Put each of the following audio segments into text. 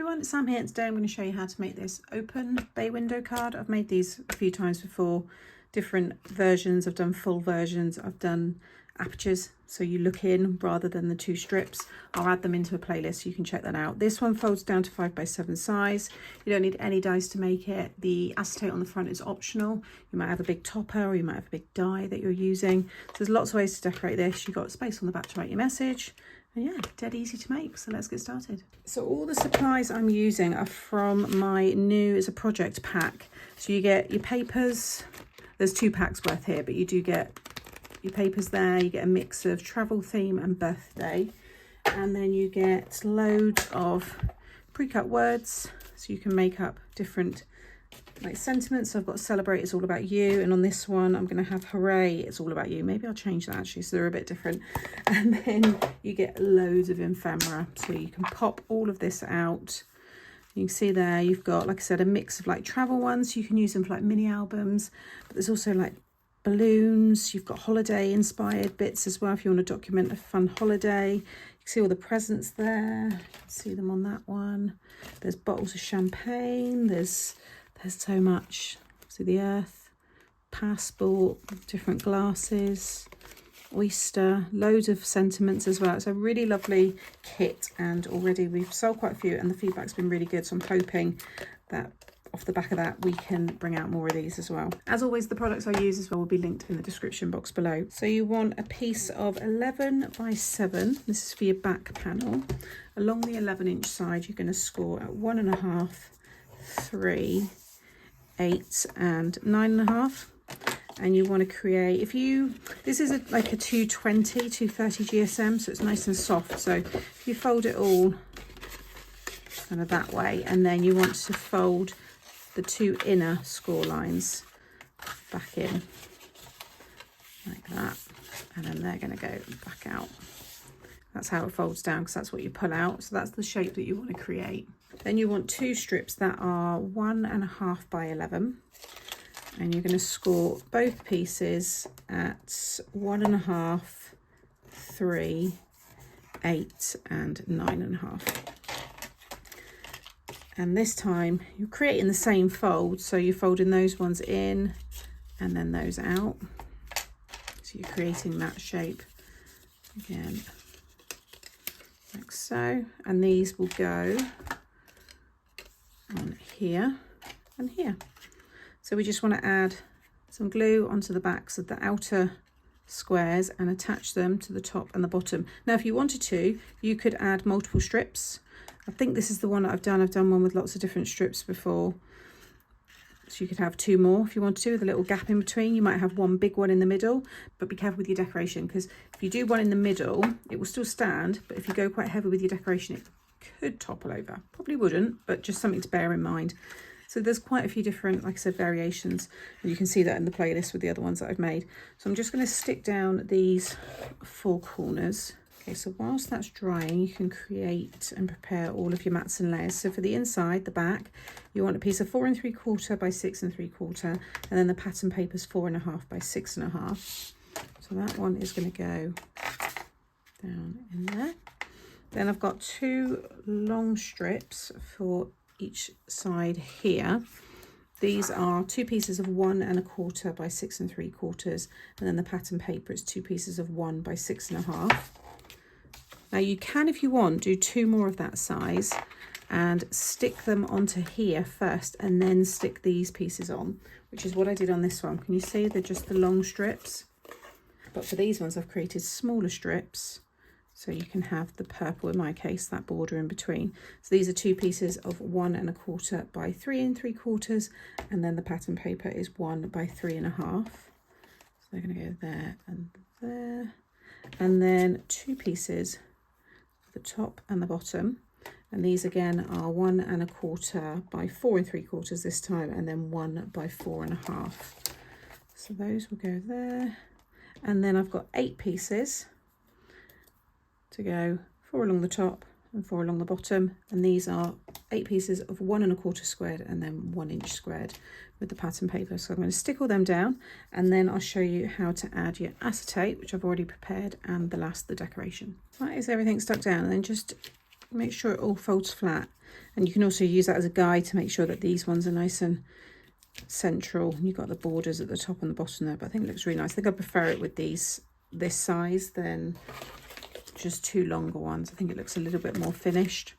everyone, it's Sam here, and today I'm going to show you how to make this open bay window card. I've made these a few times before, different versions. I've done full versions, I've done apertures, so you look in rather than the two strips. I'll add them into a playlist so you can check that out. This one folds down to 5x7 size. You don't need any dies to make it. The acetate on the front is optional. You might have a big topper or you might have a big die that you're using. So there's lots of ways to decorate this. You've got space on the back to write your message. And yeah, dead easy to make, so let's get started. So all the supplies I'm using are from my new, it's a project pack. So you get your papers, there's 2 packs worth here, but you do get your papers there, you get a mix of travel theme and birthday. And then you get loads of pre-cut words, so you can make up different like sentiments. So I've got celebrate, it's all about you, and on this one I'm going to have hooray, it's all about you. Maybe I'll change that actually, so they're a bit different. And then you get loads of ephemera, so you can pop all of this out. You can see there you've got, like I said, a mix of like travel ones. You can use them for like mini albums, but there's also like balloons. You've got holiday inspired bits as well if you want to document a fun holiday. You can see all the presents there, you can see them on that one. There's bottles of champagne, there's so much. So the earth, passport, different glasses, oyster, loads of sentiments as well. It's a really lovely kit, and already we've sold quite a few and the feedback's been really good, so I'm hoping that off the back of that we can bring out more of these as well. As always, the products I use as well will be linked in the description box below. So you want a piece of 11x7, this is for your back panel. Along the 11-inch side you're going to score at 1.5, 3, 8 and 9.5, and you want to create, this is like a 220, 230 GSM, so it's nice and soft. So if you fold it all kind of that way, and then you want to fold the 2 inner score lines back in like that, and then they're going to go back out. That's how it folds down, because that's what you pull out. So that's the shape that you want to create. Then you want 2 strips that are 1.5 by 11, and you're going to score both pieces at 1.5, 3, 8 and 9.5. And this time you're creating the same fold, so you're folding those ones in and then those out. So you're creating that shape again, like so, and these will go on here and here. So we just want to add some glue onto the backs of the outer squares and attach them to the top and the bottom. Now if you wanted to, you could add multiple strips. I think this is the one that I've done one with lots of different strips before, so you could have 2 more if you wanted to, with a little gap in between. You might have one big one in the middle, but be careful with your decoration, because if you do one in the middle it will still stand, but if you go quite heavy with your decoration it could topple over. Probably wouldn't, but just something to bear in mind. So there's quite a few different, like I said, variations, and you can see that in the playlist with the other ones that I've made. So I'm just going to stick down these 4 corners. Okay, so whilst that's drying, you can create and prepare all of your mats and layers. So for the inside, the back, you want a piece of 4 3/4 by 6 3/4, and then the pattern paper's 4.5 by 6.5. So that one is going to go down in there. Then I've got 2 long strips for each side here. These are 2 pieces of 1.25 by 6 3/4, and then the pattern paper is 2 pieces of 1 by 6.5. Now you can, if you want, do 2 more of that size and stick them onto here first and then stick these pieces on, which is what I did on this one. Can you see they're just the long strips? But for these ones I've created smaller strips, so you can have the purple, in my case, that border in between. So these are 2 pieces of 1.25 by 3 3/4, and then the pattern paper is 1 by 3.5. So they're going to go there and there, and then 2 pieces the top and the bottom, and these again are 1.25 by 4 3/4 this time, and then 1 by 4.5. So those will go there, and then I've got 8 pieces to go, 4 along the top and 4 along the bottom, and these are 8 pieces of 1.25 squared and then 1 inch squared with the pattern paper. So I'm going to stick all them down, and then I'll show you how to add your acetate, which I've already prepared, and the decoration. That is everything stuck down, and then just make sure it all folds flat, And you can also use that as a guide to make sure that these ones are nice and central. You've got the borders at the top and the bottom there, but I think it looks really nice. I think I prefer it with this size than just two longer ones. I think it looks a little bit more finished.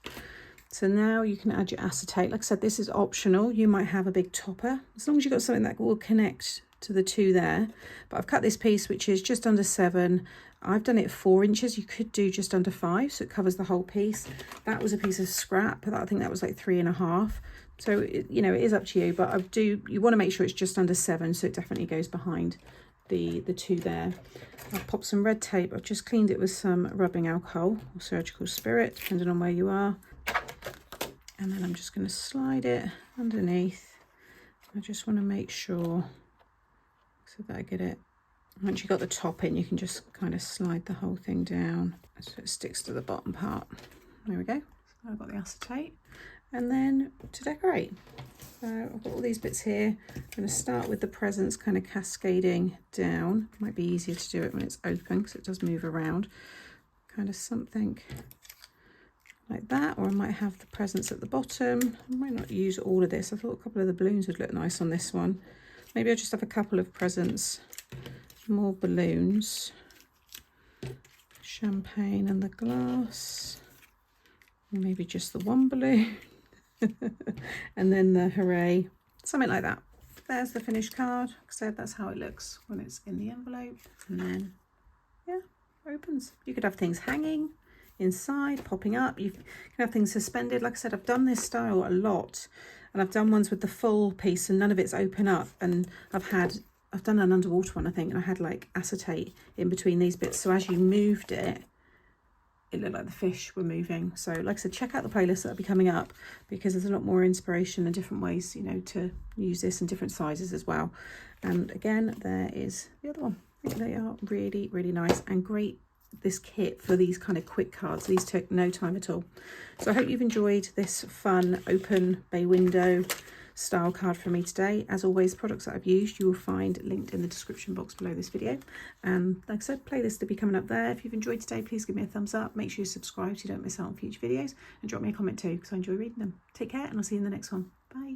So now you can add your acetate. Like I said, this is optional. You might have a big topper, as long as you've got something that will connect to the two there. But I've cut this piece, which is just under 7. I've done it 4 inches. You could do just under 5, so it covers the whole piece. That was a piece of scrap, but I think that was like 3.5. So you know, it is up to you, but you want to make sure it's just under 7, so it definitely goes behind the two there. I've popped some red tape. I've just cleaned it with some rubbing alcohol or surgical spirit, depending on where you are. And then I'm just going to slide it underneath. I just want to make sure so that I get it. Once you've got the top in, you can just kind of slide the whole thing down so it sticks to the bottom part. There we go. So I've got the acetate. And then to decorate. So I've got all these bits here. I'm going to start with the presents kind of cascading down. Might be easier to do it when it's open because it does move around. Kind of something like that, or I might have the presents at the bottom. I might not use all of this. I thought a couple of the balloons would look nice on this one. Maybe I'll just have a couple of presents, more balloons, champagne and the glass, and maybe just the one balloon. And then the hooray, something like that. There's the finished card. Like I said, that's how it looks when it's in the envelope. And then, yeah, opens. You could have things hanging inside, popping up. You can have things suspended. Like I said, I've done this style a lot, and I've done ones with the full piece and none of it's open up. And I've done an underwater one, I think, and I had like acetate in between these bits. So as you moved it, it looked like the fish were moving. So like I said, check out the playlist that'll be coming up, because there's a lot more inspiration and different ways, you know, to use this in different sizes as well. And again, there is the other one. I think they are really, really nice and great. This kit for these kind of quick cards. These took no time at all. So I hope you've enjoyed this fun open bay window style card from me today. As always, products that I've used you will find linked in the description box below this video. And like I said, playlist will be coming up there. If you've enjoyed today, please give me a thumbs up. Make sure you subscribe so you don't miss out on future videos, and drop me a comment too, because I enjoy reading them. Take care, and I'll see you in the next one. Bye.